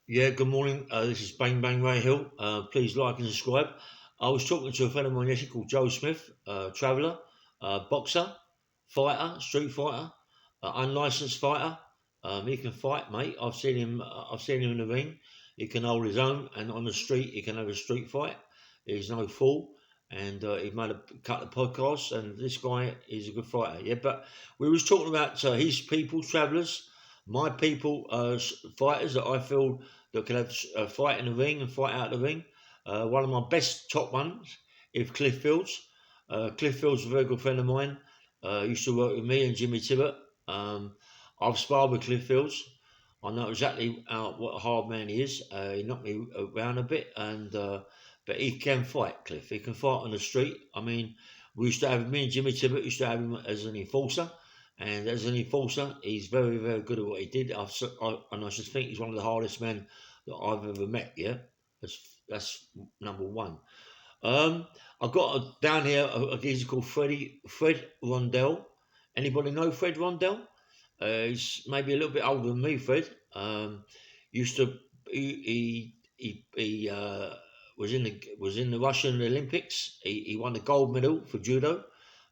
Yeah, good morning. This is Bang Bang Ray Hill. Please like and subscribe. I was talking to a friend of mine yesterday called Joe Smith, traveller, boxer, fighter, street fighter, unlicensed fighter. He can fight, mate. I've seen him. I've seen him in the ring. He can hold his own, and on the street, he can have a street fight. He's no fool, and he made a couple of podcasts. And this guy is a good fighter. Yeah, but we was talking about his people, travellers, my people, fighters that I feel that can have a fight in the ring and fight out the ring. One of my best top ones is Cliff Fields. Cliff Fields is a very good friend of mine. Used to work with me and Jimmybbett. I've sparred with Cliff Fields. I know exactly what a hard man he is. He knocked me around a bit, and but he can fight, Cliff. He can fight on the street. I mean, we used to have me and Jimmybbett used to have him as an enforcer. And as an enforcer, he's very, very good at what he did. And I just think he's one of the hardest men that I've ever met. Yeah, that's number one. I've got down here a geezer called Fredrondell. Anybody know Fredrondell? He's maybe a little bit older than me. Fred used to he was in the Russian Olympics. He won the gold medal for judo.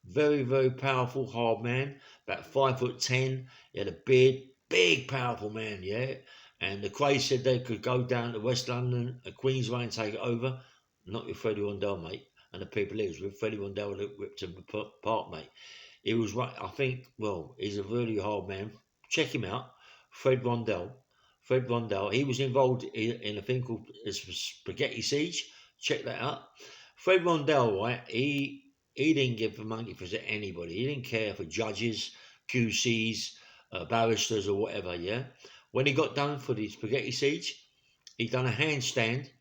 Very, very powerful, hard man. About 5'10". He had a beard, big, powerful man. Yeah. And the Craze said they could go down to West London, Queensway, and take it over. Not with Freddie Rondell, mate, and the people he was with. Freddie Rondell ripped him apart, mate. He was right. I think. Well, he's a really hard man. Check him out, Fred Rondell. Fred Rondell. He was involved in a thing called Spaghetti Siege. Check that out. Fred Rondell, right? He didn't give the money for anybody. He didn't care for judges, QCs, barristers, or whatever. Yeah. When he got done for the Spaghetti Siege, he done a handstand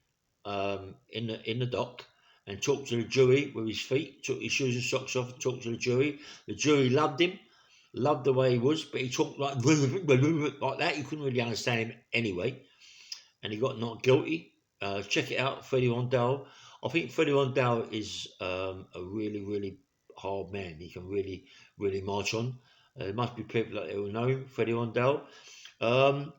in the dock and talked to the jury with his feet. Took his shoes and socks off and talked to the jury. The jury loved him, loved the way he was, but he talked like that. You couldn't really understand him anyway. And he got not guilty. Check it out, Freddie Rondell. I think Freddie Rondell is a really, really hard man. He can really, really march on. There must be people that will know him, Freddie Rondell. Then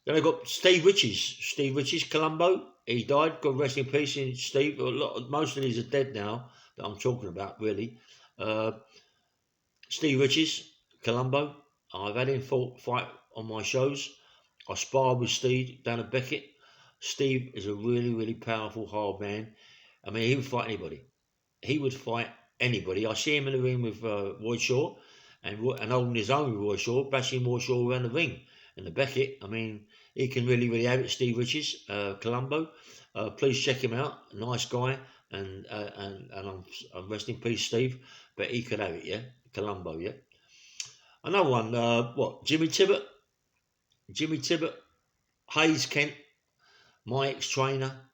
I got Steve Riches. Steve Riches, Colombo. He died. God rest in peace, Steve. Most of these are dead now that I'm talking about, really. Steve Riches, Colombo. I've had him fight on my shows. I sparred with Steve down at Beckett. Steve is a really, really powerful, hard man. I mean, he would fight anybody. He would fight anybody. I see him in the ring with Roy Shaw and holding his own with Roy Shaw, bashing Roy Shaw around the ring. And the Beckett, I mean, he can really, really have it. Steve Riches, Colombo. Please check him out. Nice guy, and I'm rest in peace, Steve. But he could have it, yeah. Colombo, yeah. Another one, Jimmybbett, Hayes Kent, my ex-trainer.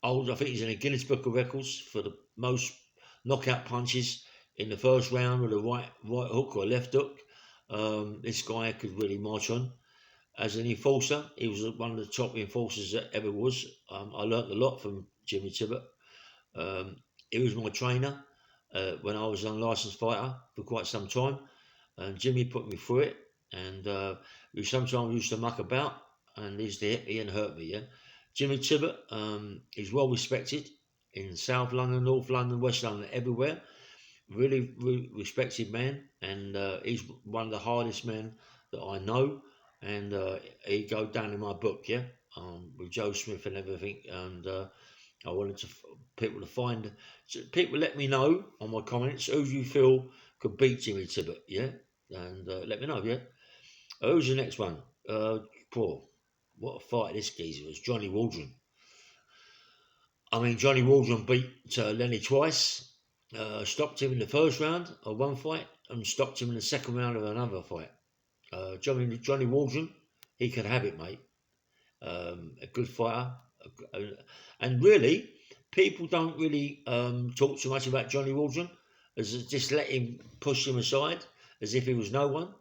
I think he's in the Guinness Book of Records for the most knockout punches in the first round with a right hook or a left hook. This guy could really march on. As an enforcer, he was one of the top enforcers that ever was. I learnt a lot from Jimmybbett. He was my trainer when I was an unlicensed fighter for quite some time. And Jimmy put me through it. And we sometimes used to muck about and he used to hit me and hurt me, yeah. Jimmybbett, he's well respected in South London, North London, West London, everywhere. Really, really respected man, and he's one of the hardest men that I know, and he go down in my book, yeah, with Joe Smith and everything. And I wanted people to find, people let me know on my comments who you feel could beat Jimmybbett, yeah, and let me know, yeah. Who's the next one? What a fight this geezer was, Johnny Waldron. I mean, Johnny Waldron beat Lenny twice. Stopped him in the first round of one fight and stopped him in the second round of another fight. Johnny Walton, he could have it, mate. A good fighter. And really, people don't really talk too much about Johnny Walton, as just let him push him aside as if he was no one.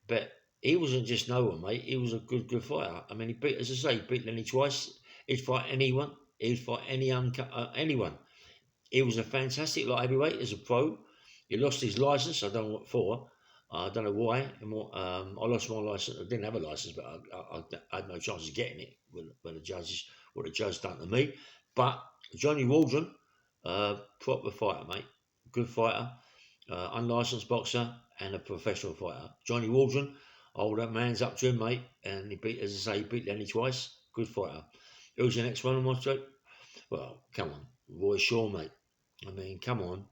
But he wasn't just no one, mate. He was a good fighter. I mean, he beat, as I say, he beat Lenny twice. He'd fight anyone. He'd fight anyone. He was a fantastic light heavyweight as a pro. He lost his license, I don't know what for, I don't know why. I lost my license. I didn't have a license, but I had no chance of getting it when the judges, what the judge done to me. But Johnny Waldron, proper fighter, mate. Good fighter, unlicensed boxer and a professional fighter. Johnny Waldron, old man's up to him, mate, and he beat, as I say, he beat Lenny twice. Good fighter. Who's the next one on my street? Well, come on, Roy Shaw, mate. I mean, come on,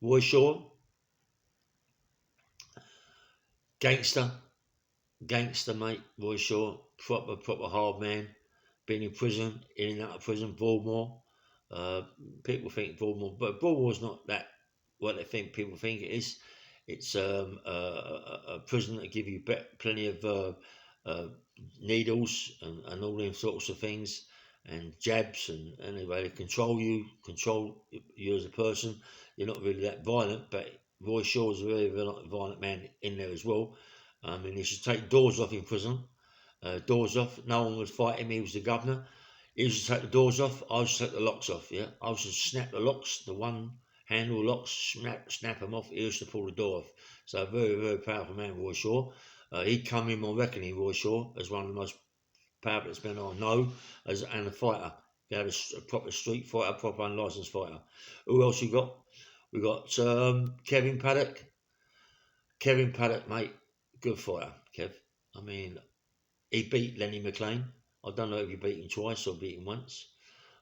Roy Shaw, gangster, mate. Roy Shaw, proper hard man. Been in prison, in and out of prison. Broadmoor. Uh, People think Broadmoor, but Broadmoor's not that what they think people think it is. It's a prison that give you plenty of uh, needles and all them sorts of things and jabs, and anyway they control you as a person. You're not really that violent, but Roy Shaw is a very, very violent man in there as well. I mean, he should take doors off in prison. Doors off. No one would fight him. He was the governor. He used to take the doors off. I used to take the locks off. Yeah, I used to snap the locks, the one handle locks, snap them off. He used to pull the door off. So a very, very powerful man, Roy Shaw. He'd come in my reckoning, Roy Shaw, as one of the most powerful men I know, and a fighter. He had a proper street fighter, proper unlicensed fighter. Who else we got? We got Kevin Paddock. Kevin Paddock, mate, good fighter, Kev. I mean, he beat Lenny McLean. I don't know if he beat him twice or beat him once.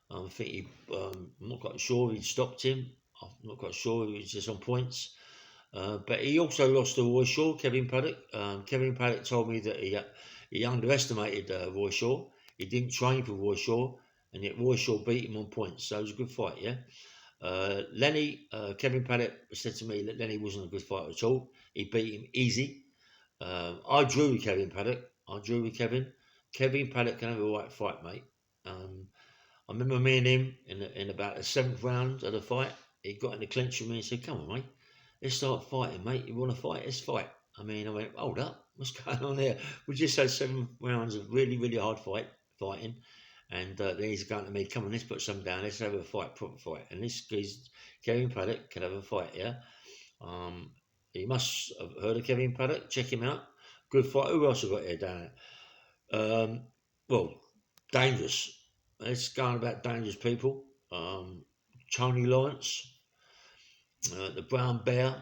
I think I'm not quite sure if he stopped him. I'm not quite sure if he was just on points. But he also lost to Roy Shaw, Kevin Paddock. Kevin Paddock told me that he underestimated Roy Shaw. He didn't train for Roy Shaw, and yet Roy Shaw beat him on points. So it was a good fight, yeah. Kevin Paddock said to me that Lenny wasn't a good fighter at all. He beat him easy. I drew with Kevin Paddock. I drew with Kevin. Kevin Paddock can have a right fight, mate. I remember me and him in about the 7th round of the fight. He got in the clinch with me and said, "Come on, mate, let's start fighting, mate. You want to fight? Let's fight." I mean, I went, "Hold up, what's going on there?" We just had 7 rounds of really, really hard fighting. And then he's going to me, "Come on, let's put some down. Let's have a fight, proper fight." And this guy's Kevin Paddock can have a fight, yeah. You must have heard of Kevin Paddock. Check him out. Good fight. Who else have got here down there? Well, dangerous. Let's go on about dangerous people. Tony Lawrence, the Brown Bear.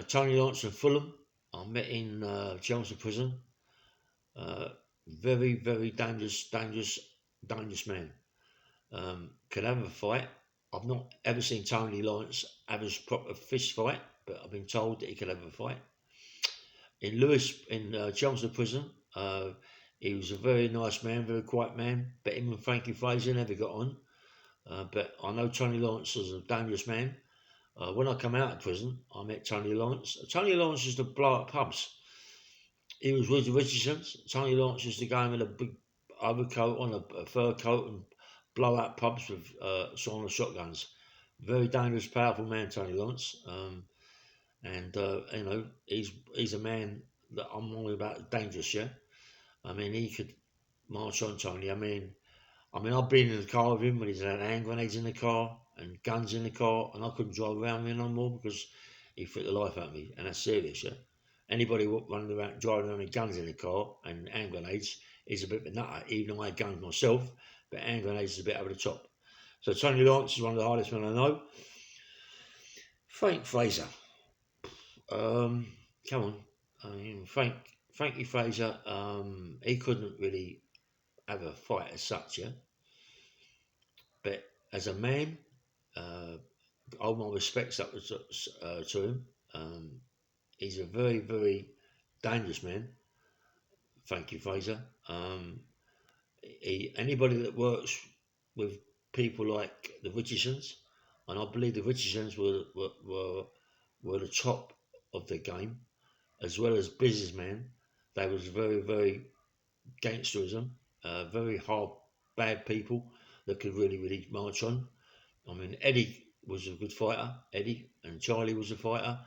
Tony Lawrence from Fulham. I met in Chelmsford Prison. Very, very dangerous man. Can have a fight. I've not ever seen Tony Lawrence have a proper fist fight, but I've been told that he can have a fight. In Chelmsford Prison, he was a very nice man, very quiet man, but him and Frankie Fraser never got on. But I know Tony Lawrence was a dangerous man. When I come out of prison, I met Tony Lawrence. Tony Lawrence used to blow up pubs. He was with the Richardsons. Tony Lawrence used to go in with a big overcoat on, a fur coat, and blow up pubs with sawn shotguns. Very dangerous, powerful man, Tony Lawrence. And you know, he's a man that I'm all about dangerous, yeah. I mean, he could march on, Tony. I mean, I've been in the car with him when he's had hand grenades in the car and guns in the car, and I couldn't drive around with him no more because he threw the life out of me, and that's serious, yeah. Anybody running around, driving around with guns in the car and hand grenades is a bit of a nutter, even though I had guns myself, but hand grenades is a bit over the top. So Tony Lawrence is one of the hardest men I know. Frank Fraser. Come on. I mean, Frankie Fraser, he couldn't really have a fight as such, yeah. But as a man, all my respects up to him. He's a very, very dangerous man, Frankie Fraser. Anybody that works with people like the Richardsons, and I believe the Richardsons were the top of the game, as well as businessmen. They was very, very gangsterism, very hard, bad people that could really, really march on. I mean, Eddie was a good fighter, Eddie, and Charlie was a fighter,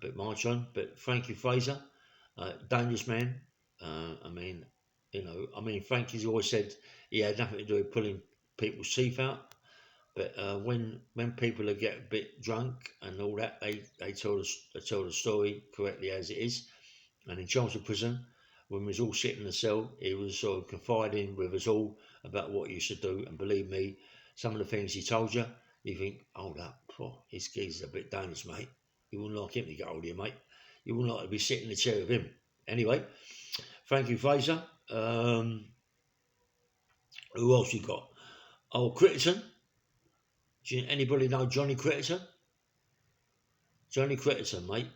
but march on. But Frankie Fraser, dangerous man. Frankie's always said he had nothing to do with pulling people's teeth out. But when people get a bit drunk and all that, they tell the story correctly as it is. And in Chelmsford Prison, when we was all sitting in the cell, he was sort of confiding with us all about what he used to do. And believe me, some of the things he told you, you think, hold up, this geezer's a bit dangerous, mate. You wouldn't like him to get hold of you, mate. You wouldn't like to be sitting in the chair with him. Anyway, thank you, Fraser. Who else we got? Oh, Crittenden. Anybody know Johnny Crittenden? Johnny Crittenden, mate.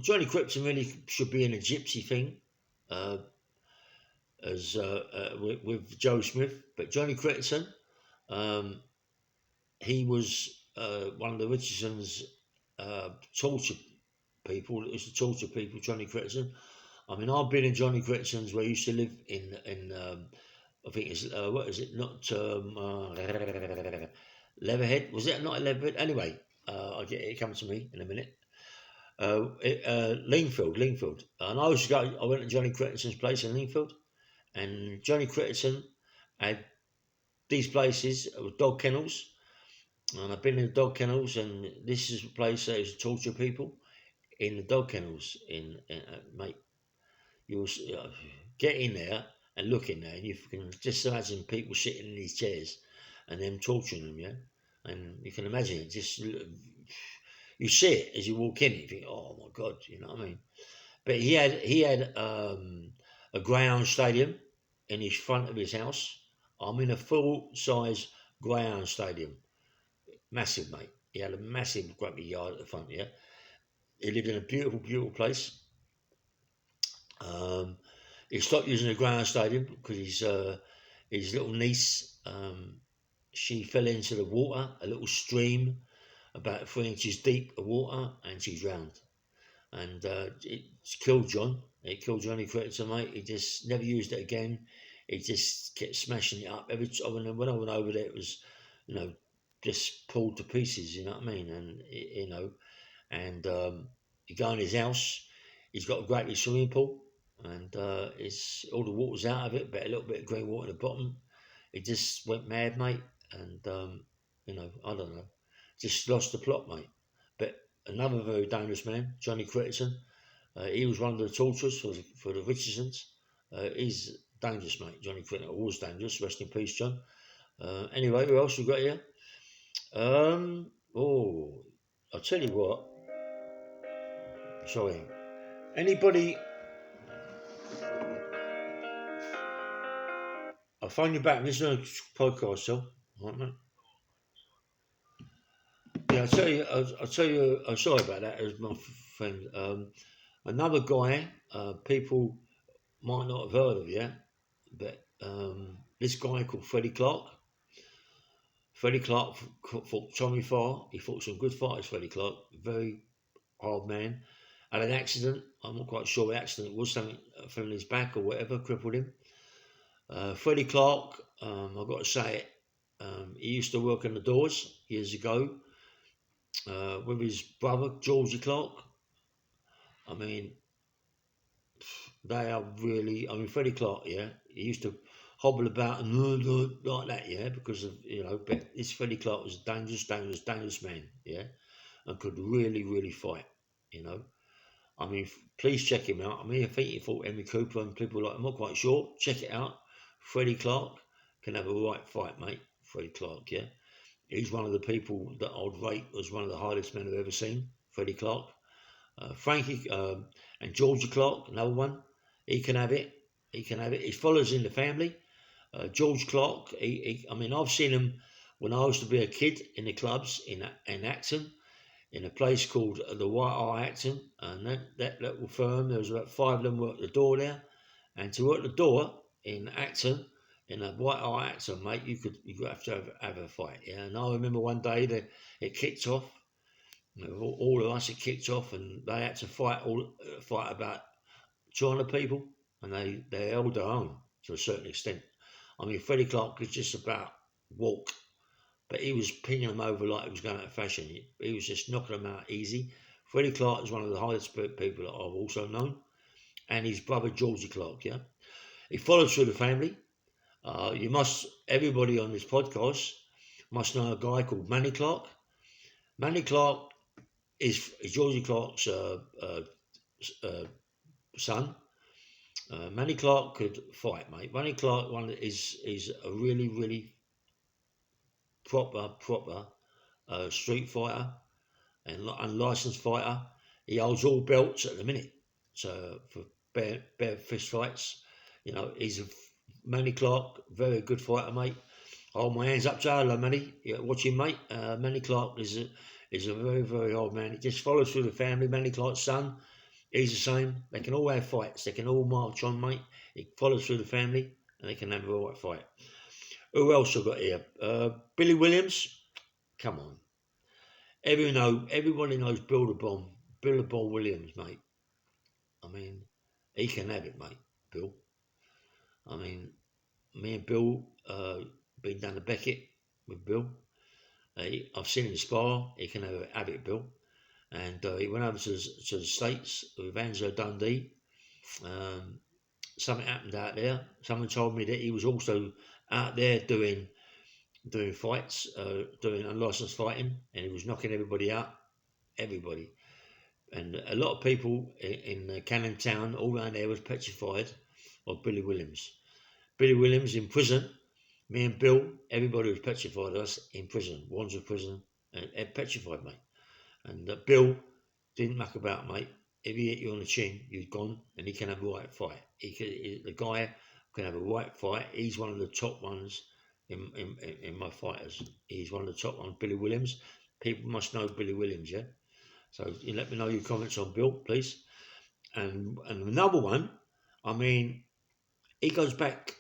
Johnny Crittenden really should be in a gypsy thing, with Joe Smith. But Johnny Crittenden, he was one of the Richardson's torture people. It was the torture people, Johnny Crittenden. I mean, I've been in Johnny Crittenden's where I used to live in I think it's what is it? Not Leatherhead. Was it not Leatherhead? Anyway, it comes to me in a minute. Lingfield. And I went to Johnny Crittenden's place in Lingfield, and Johnny Crittenden had these places with dog kennels, and I've been in the dog kennels, and this is a place that is to torture people in the dog kennels. Mate, you'll get in there and look in there, and you can just imagine people sitting in these chairs and them torturing them, yeah. And you can imagine it. Just you see it as you walk in. You think, oh my God, you know what I mean? But he had a greyhound stadium in his front of his house. I'm in a full-size greyhound stadium, massive, mate. He had a massive grumpy yard at the front, yeah. He lived in a beautiful, beautiful place. He stopped using the greyhound stadium because his little niece, she fell into the water, a little stream about 3 inches deep of water, and she drowned. And it killed John. It killed Johnny Crittenden, mate. He just never used it again. He just kept smashing it up. Every time when I went over there, it was, just pulled to pieces. You know what I mean? And you go in his house. He's got a great big swimming pool, and it's all the water's out of it, but a little bit of green water at the bottom. He just went mad, mate, and I don't know, just lost the plot, mate. But another very dangerous man, Johnny Crittenden. He was one of the torturers for the Richardsons. He's dangerous, mate. Johnny Crittenden was dangerous. Rest in peace, John. Anyway, who else we got here? I'll tell you what. Sorry. Anybody? I'll phone you back. This is a podcast, so right, mate. Yeah, I'll tell you. I'm sorry about that, as my friend. Another guy. People might not have heard of yet, but this guy called Freddie Clark. Freddie Clark fought Tommy Farr. He fought some good fighters. Freddie Clark, very hard man. Had an accident. I'm not quite sure what accident it was. Something fell on his back or whatever, crippled him. Freddie Clark, I've got to say it. He used to work in the doors years ago with his brother Georgie Clark. I mean, they are really. I mean, Freddie Clark, yeah, he used to hobble about and like that, yeah, because of But this Freddie Clark was a dangerous man, yeah, and could really, really fight, I mean, please check him out. I mean, I think he fought Henry Cooper and people like. I'm not quite sure. Check it out. Freddie Clark can have a right fight, mate. Freddie Clark, yeah. He's one of the people that I'd rate as one of the hardest men I've ever seen. Freddie Clark. Frankie and Georgie Clark, another one. He can have it. He follows in the family. George Clark. I mean, I've seen him when I used to be a kid in the clubs in Acton, in a place called the White Eye Acton, and that little firm. There was about 5 of them worked the door there, and to work the door in Acton, in a White Eye Acton, mate, you have to have a fight. Yeah, and I remember one day that it kicked off. All of us, it kicked off, and they had to fight about 200 people, and they held their own to a certain extent. I mean, Freddie Clark could just about walk, but he was pinning them over like he was going out of fashion. He was just knocking them out easy. Freddie Clark is one of the hardest people that I've also known, and his brother Georgie Clark, yeah. He follows through the family. Everybody on this podcast must know a guy called Manny Clark. Manny Clark is Georgie Clark's son. Manny Clark could fight, mate. Manny Clark is a really proper street fighter and unlicensed fighter. He holds all belts at the minute. So for bare fist fights, you know, Manny Clark, very good fighter, mate. Hold my hands up to hello, Manny. Yeah, watching, mate. Manny Clark is a very old man. He just follows through the family. Manny Clark's son, he's the same. They can all have fights. They can all march on, mate. It follows through the family, and they can have a right fight. Who else have got here? Billy Williams. Come on. Everybody knows Bill the Bomb Williams, mate. I mean, he can have it, mate. Bill. I mean, me and Bill been down to Beckett with Bill. I've seen him spar. He can have it, Bill. And he went over to the States with Angelo Dundee. Something happened out there. Someone told me that he was also out there doing fights, doing unlicensed fighting, and he was knocking everybody out. Everybody. And a lot of people in Cannon Town, all around there, was petrified of Billy Williams. Billy Williams in prison. Me and Bill, everybody was petrified of us in prison. One's in prison, and petrified, mate. And Bill didn't muck about, mate. If he hit you on the chin, you're gone, and he can have a right fight. The guy can have a right fight. He's one of the top ones in my fighters. He's one of the top ones. Billy Williams. People must know Billy Williams, yeah? So you let me know your comments on Bill, please. And another one, I mean, he goes back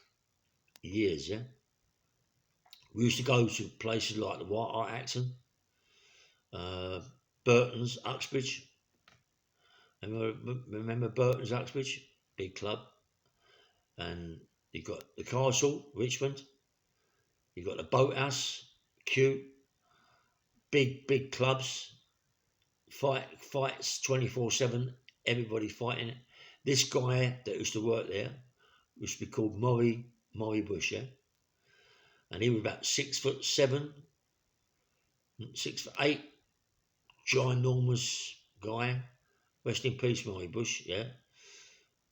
years, yeah? We used to go to places like the White Hart Acton, Burton's, Uxbridge. Remember Burton's, Uxbridge? Big club. And you got the Castle, Richmond. You got the Boathouse, Kew. Big clubs. Fights 24/7. Everybody's fighting it. This guy that used to work there used to be called Murray Bush, yeah? And he was about 6'7", 6'8", ginormous guy. Rest in peace, Murray Bush, yeah?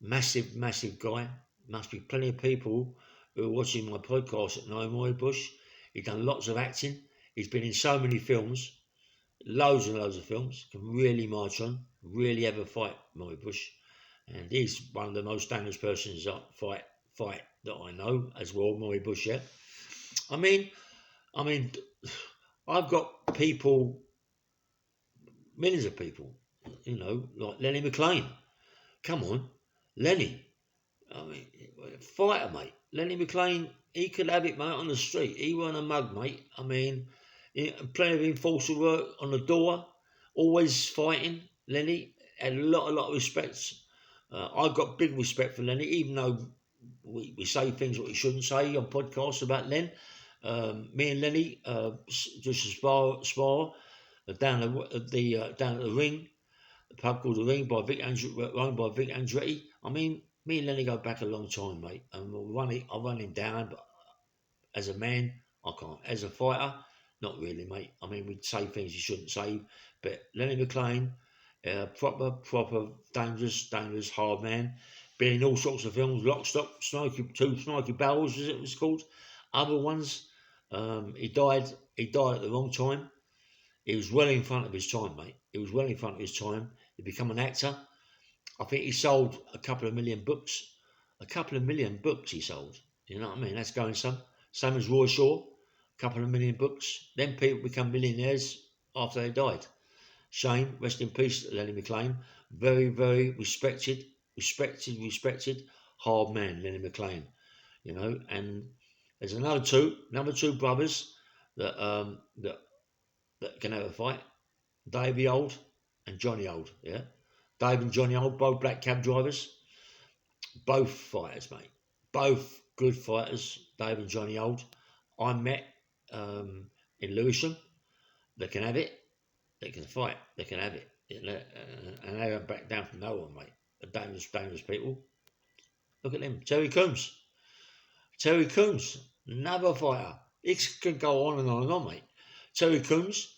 Massive guy. Must be plenty of people who are watching my podcast that know Murray Bush. He's done lots of acting. He's been in so many films, loads and loads of films. Can really march on, really have a fight, Murray Bush. And he's one of the most dangerous persons that fight that I know as well, Murray Bush, yeah? I mean, I've got people, millions of people, you know, like Lenny McLean. Come on, Lenny. I mean, fighter, mate. Lenny McLean, he could have it, mate, on the street. He weren't a mug, mate. I mean, plenty of enforcer work on the door, always fighting. Lenny had a lot of respect. I've got big respect for Lenny, even though we say things that we shouldn't say on podcasts about Len. Me and Lenny just spar down at the ring, a pub called the Ring run by Vic Andretti. I mean, me and Lenny go back a long time, mate. And I run him down, but as a man, I can't. As a fighter, not really, mate. I mean, we'd say things you shouldn't say, but Lenny McLean, proper, dangerous, hard man. Been in all sorts of films, Lock, Stock, Smoky Barrels, as it was called. Other ones. He died at the wrong time. He was well in front of his time, mate. He was well in front of his time. He became an actor. I think he sold a couple of million books. A couple of million books he sold. You know what I mean? That's going some. Same as Roy Shaw. A couple of million books. Then people become millionaires after they died. Shame. Rest in peace, Lenny McLean. Very respected. Hard man, Lenny McLean. You know, and there's number two brothers that can have a fight. Davey Old and Johnny Old, yeah? Dave and Johnny Old, both black cab drivers. Both fighters, mate. Both good fighters, Dave and Johnny Old. I met in Lewisham. They can have it. They can fight. They can have it. And they don't back down from no one, mate. They're dangerous people. Look at them. Terry Coombs, another fighter. It can go on and on and on, mate. Terry Coombs,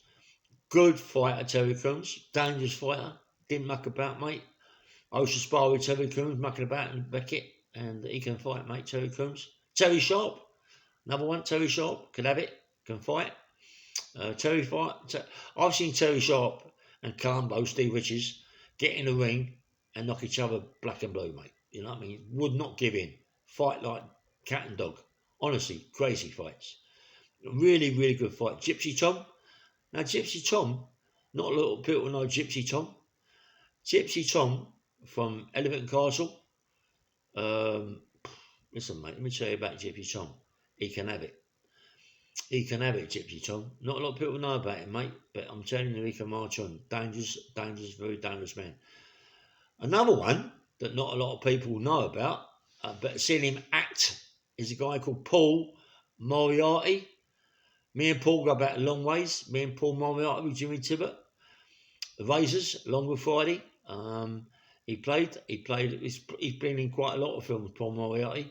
good fighter, Terry Coombs, dangerous fighter, didn't muck about, mate. I used to spar with Terry Coombs, mucking about in Beckett, and he can fight, mate, Terry Coombs. Terry Sharp, another one, Terry Sharp, can have it, can fight. I've seen Terry Sharp and Columbo, Steve Richards, get in the ring and knock each other black and blue, mate. You know what I mean? Would not give in. Fight like cat and dog. Honestly, crazy fights. Really, really good fight. Gypsy Tom. Now, Gypsy Tom, not a lot of people know Gypsy Tom. Gypsy Tom from Elephant Castle. Listen, mate, let me tell you about Gypsy Tom. He can have it. He can have it, Gypsy Tom. Not a lot of people know about him, mate, but I'm telling you, he can march on. Dangerous, dangerous, very dangerous man. Another one that not a lot of people know about, but seen him act, is a guy called Paul Moriarty. Me and Paul go back a long ways. Me and Paul Moriarty with Jimmybbett. The Razors, along with Friday. He's been in quite a lot of films, Paul Moriarty.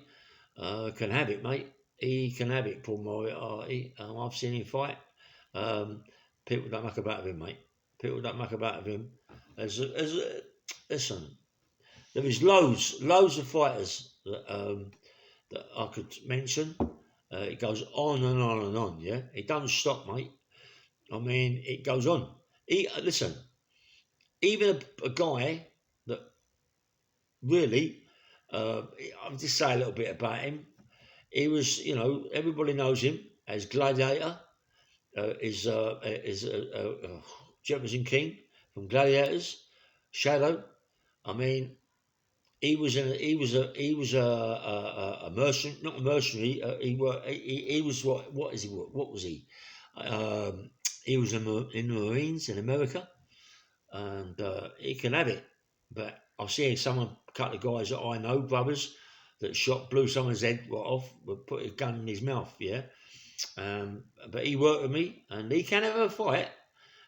Can have it, mate. He can have it, Paul Moriarty. I've seen him fight. People don't muck about with him, mate. People don't muck about with him. Listen, there is loads of fighters that I could mention. It goes on and on and on, yeah? It doesn't stop, mate. I mean, it goes on. Listen, even a guy that really, I'll just say a little bit about him. He was, everybody knows him as Gladiator, Jefferson King from Gladiators, Shadow. I mean, he was a mercenary, not a mercenary. He was what was he? He was in the Marines in America, and he can have it. But I've seen a couple of guys that I know, brothers, that blew someone's head off, put a gun in his mouth, yeah. But he worked with me, and he can have a fight.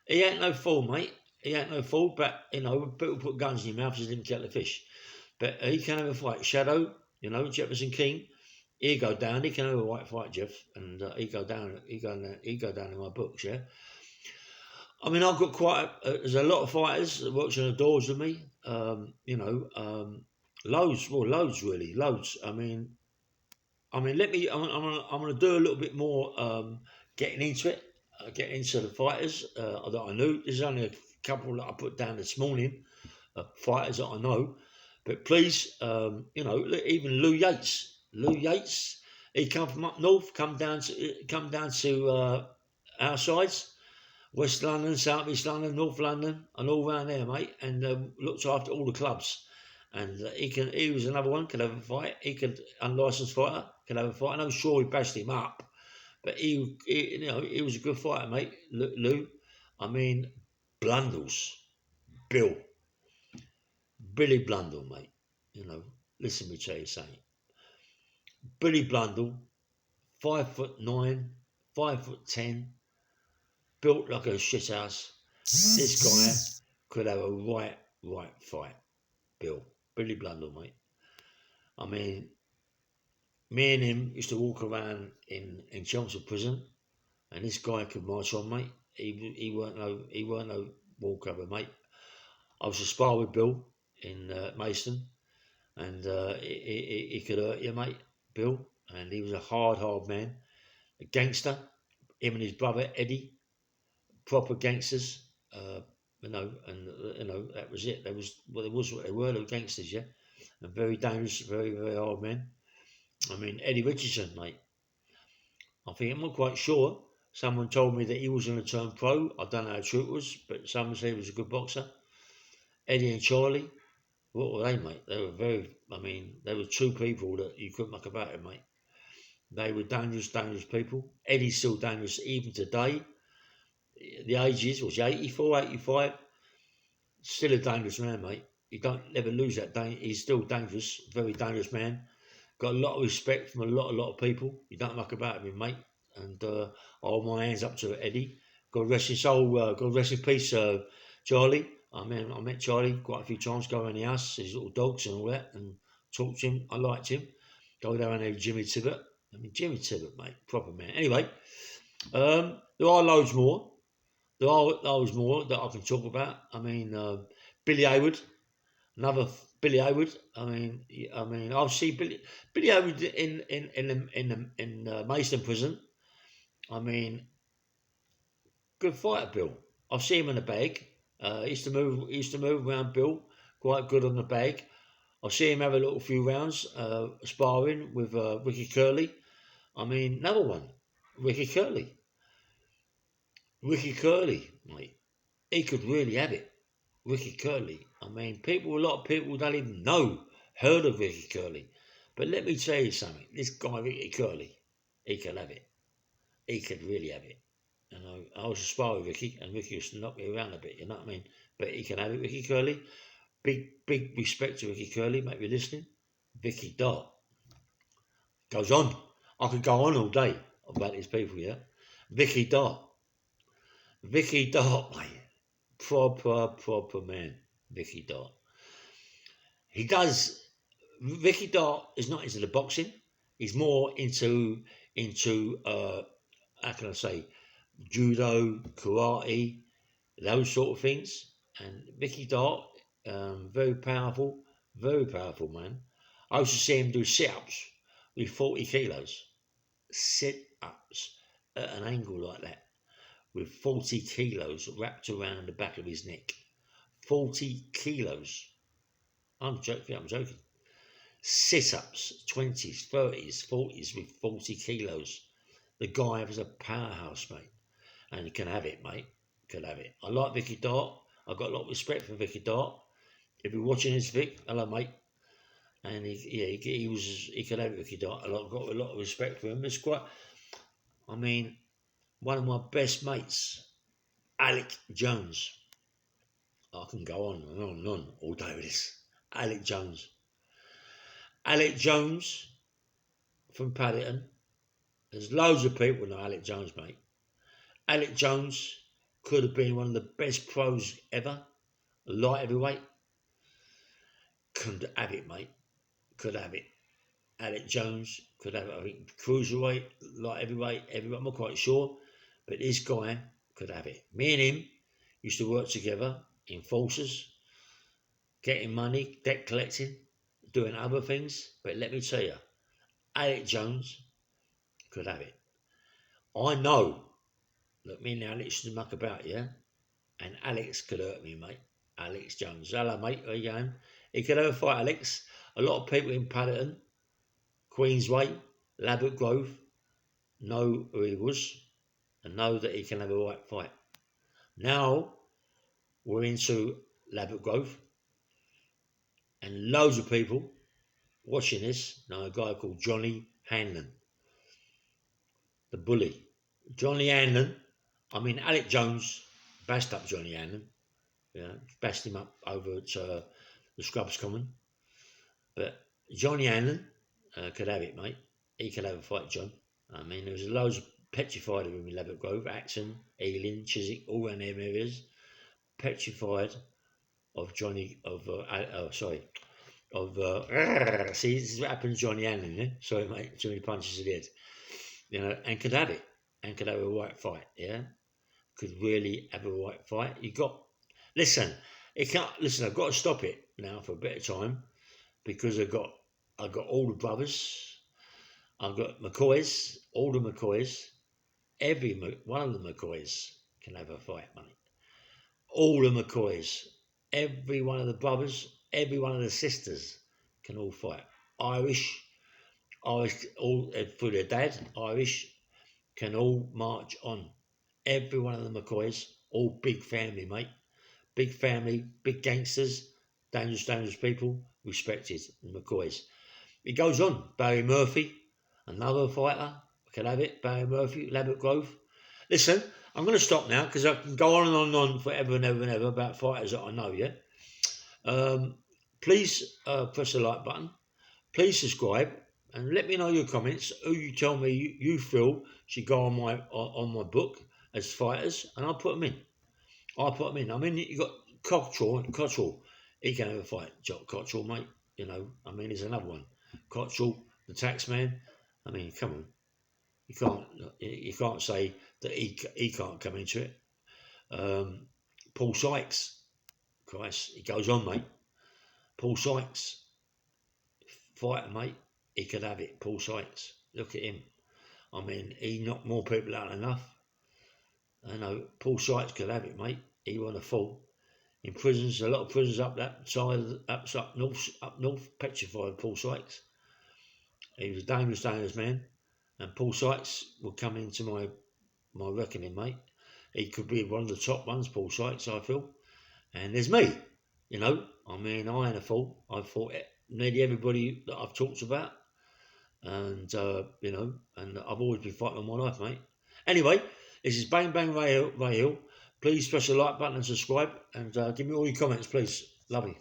He ain't no fool, mate. He ain't no fool, but, people put guns in your mouth, just didn't kill the fish. But he can have a fight. Shadow, Jefferson King, he go down. He can have a white fight, Jeff, and he go down in my books, yeah. I mean, I've got there's a lot of fighters that works on the doors with me, loads, really, loads. I mean, I'm going to do a little bit more getting into it, getting into the fighters that I knew. There's only a couple that I put down this morning, fighters that I know. But please, even Lou Yates, he come from up north, come down to our sides, West London, South East London, North London, and all around there, mate, and looked after all the clubs. And he was another one, could have a fight. He could, unlicensed fighter, could have a fight. And I'm sure he bashed him up, but he was a good fighter, mate. Lou, I mean, Blundell's, Billy Blundell, mate. Listen to me tell you something. Billy Blundell, 5'9", 5'10", built like a shit house. This guy could have a right fight, Billy Blundell, mate. I mean, me and him used to walk around in Chelmsford prison, and this guy could march on, mate. He weren't no walkover, mate. I was a spar with Bill in Maidstone, and he could hurt you, mate, Bill. And he was a hard man, a gangster. Him and his brother Eddie, proper gangsters. And that was it. They was what they were. They were gangsters, yeah, and very dangerous, very very hard men. I mean, Eddie Richardson, mate. I think I'm not quite sure. Someone told me that he was going to turn pro. I don't know how true it was, but someone said he was a good boxer. Eddie and Charlie, what were they, mate? They were two people that you couldn't muck about it, mate. They were dangerous people. Eddie's still dangerous even today. The age is, 84, 85. Still a dangerous man, mate. You don't never lose that. He's still dangerous, very dangerous man. Got a lot of respect from a lot of people. You don't muck about him, mate. And I hold my hands up to Eddie. God rest his soul. God rest in peace, Charlie. I met Charlie quite a few times. Go around the house, his little dogs and all that, and talk to him. I liked him. Go down there with Jimmybbett. I mean, Jimmybbett, mate, proper man. Anyway, there are loads more. There are loads more that I can talk about. I mean, Billy Hayward, another Billy Hayward. I mean, I'll see Billy Hayward in Maidstone prison. I mean, good fighter, Bill. I see him in the bag. He used to move around Bill, quite good on the bag. I see him have a little few rounds sparring with Ricky Curley. I mean, another one, Ricky Curley. Ricky Curley, mate, he could really have it. Ricky Curley. I mean, a lot of people don't even heard of Ricky Curley. But let me tell you something. This guy, Ricky Curley, he could have it. He could really have it. You know, I was a spar with Ricky, and Ricky used to knock me around a bit, you know what I mean? But he can have it, Ricky Curley. Big respect to Ricky Curley, mate, you're listening. Vicky Dart. Goes on. I could go on all day about these people, yeah? Vicky Dart. Vicky Dart, mate. Proper man. Vicky Dart. Vicky Dart is not into the boxing. He's more into how can I say, judo, karate, those sort of things. And Vicky Dart, very powerful man. I used to see him do sit-ups with 40 kilos. Sit-ups at an angle like that with 40 kilos wrapped around the back of his neck. 40 kilos. I'm joking. Sit-ups, 20s, 30s, 40s with 40 kilos. The guy was a powerhouse, mate. And he can have it, mate. Can have it. I like Vicky Dart. I've got a lot of respect for Vicky Dart. If you're watching this, Vic, hello, mate. And he could have it, Vicky Dart. I've got a lot of respect for him. It's quite, I mean, one of my best mates, Alec Jones. I can go on and on and on all day with this. Alec Jones. Alec Jones from Paddington. There's loads of people know Alec Jones, mate. Alec Jones could have been one of the best pros ever. Light heavyweight. Could have it, mate. Could have it. Alec Jones could have it. I think cruiserweight, light heavyweight, I'm not quite sure. But this guy could have it. Me and him used to work together in forces, getting money, debt collecting, doing other things. But let me tell you, Alec Jones could have it. I know. Look, me and Alex used to muck about, yeah? And Alex could hurt me, mate. Alex Jones. Hello, mate. How you going? He could have a fight, Alex. A lot of people in Paddington, Queensway, Labatt Grove know who he was and know that he can have a right fight. Now, we're into Labatt Grove and loads of people watching this know a guy called Johnny Hanlon, the bully. Johnny Hanlon, I mean, Alec Jones bashed up Johnny Hanlon. Yeah, bashed him up over at the Scrubs Common. But Johnny Hanlon could have it, mate. He could have a fight, John. I mean, there was loads of petrified of him in Labatt Grove, Axon, Ealing, Chiswick, all around them areas. Petrified of Johnny, see, this is what happens to Johnny Hanlon, yeah? Sorry, mate, too many punches to the head. You know, and could have it. And could have a right fight, yeah? Could really have a right fight. Listen, I've got to stop it now for a bit of time because I've got all the brothers, I've got McCoys, all the McCoys, every one of the McCoys can have a fight, mate. All the McCoys, every one of the brothers, every one of the sisters can all fight. Irish, all through their dad, Irish, can all march on. Every one of the McCoys, all big family, mate. Big family, big gangsters, dangerous people, respected, the McCoys. It goes on. Barry Murphy, another fighter, can have it. Barry Murphy, Labatt Grove. Listen, I'm going to stop now because I can go on and on and on forever and ever and ever about fighters that I know, yeah? Please press the like button. Please subscribe and let me know your comments, who you tell me you feel should go on my book as fighters, and I'll put them in. I mean, you got Cottrell. He can have a fight. Cottrell, mate. You know, I mean, there's another one. Cottrell, the tax man. I mean, come on, you can't say that he can't come into it. Paul Sykes, Christ, he goes on, mate. Paul Sykes, fighter, mate, he could have it. Paul Sykes, look at him. I mean, he knocked more people out than enough. I know Paul Sykes could have it, mate. He won a fall. In prisons, a lot of prisons up that side, up north, petrified Paul Sykes. He was a dangerous man, and Paul Sykes will come into my reckoning, mate. He could be one of the top ones, Paul Sykes, I feel. And there's me, you know. I mean, I ain't a fool. I've fought nearly everybody that I've talked about, and you know, and I've always been fighting all my life, mate. Anyway, this is Bang Bang Ray Hill. Please press the like button and subscribe, and give me all your comments, please. Love you.